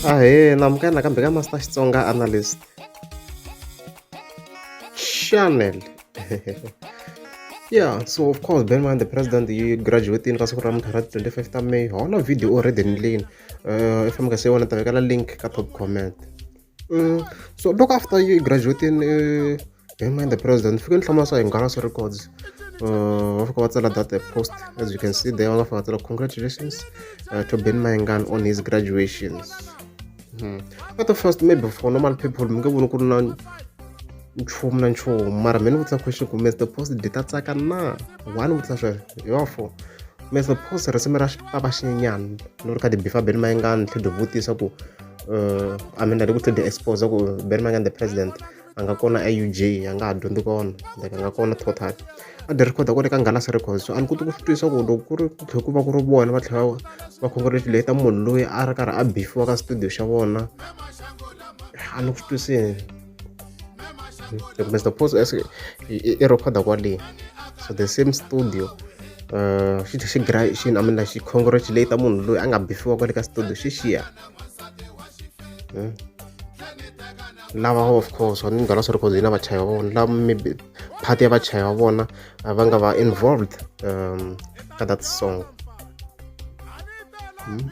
Namkana kambe ka Master Xitsonga analyst channel. Yeah, so of course, bear in mind the president you graduate in Kasukura 25th of May. On a video already in lane. If I'm gonna say one of the link ka top comment. So look after you graduate in bear in mind the president. If you can come in Nghalas records. Of course, that post as you can see there. Congratulations to Ben Mayengani on his graduations. But the first maybe for normal people, mara many with a question ku Mr. Post data tsaka na one with a yofo Mr. Post resemera papa shinyan no ka de bifa Ben Mayengani to vutisa ku amenda ku the expose ku Ben Mayengani the president anga kona UJ anga adondu kona anga kona total ade record ko ka Nghalas records so an ku twisa ku lokuru ku va ku ri bona va tlhela va congratulate munhu loyi a ri karhi a bifiwa ka studio xa vona a ni ku twisini Mr. Post i recorda kwale so the same studio she congratulate munhu loyi a nga bifiwa kwale ka studio xixiya lava of course on Nghalas records ina vachayi va vona lava maybe part ya vachayi va vona va nga va involved ka that song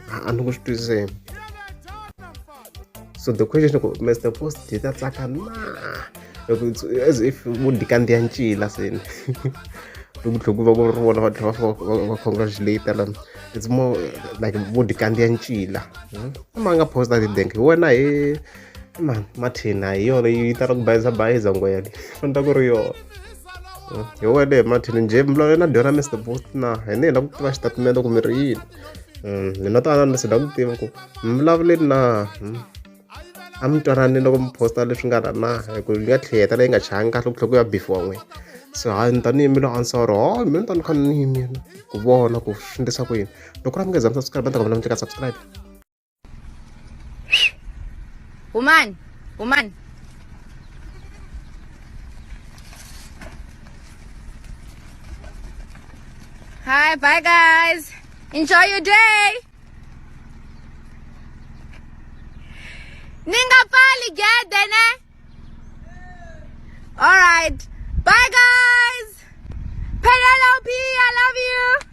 a ni ku swi twiseni so the question is Mr. Post data tsaka na as if would kandiya ncila seni loku va ku ri vona va tlhela va congratulate it's more like would kandiya ncila ma nga posta tidenke wena he man Martina hi yona yi tala ku bayiza ngwele fanta ku ri yona hi wele Martin nje mlole na dyona Mr. Post na hi ne la ku tiva xitatimende ku mi ri yini ni na tana ni sida ku tiva ku mvulavuleni na a mi twanani loko mi posta leswi nga na ku yi nga tlheta leyi nga changi kahle ku tlhela ku ya bifiwa n'wina so hayi ni tanihi mi lo answer mina ni tani kha ni mina ku vona ku swi endlisa ku yini loko ra mi nga za mi subscribe ni ta kombela mi teka subscribe woman hi bye guys enjoy your day Ningapali get there. All right. Bye guys. Penelope, I love you.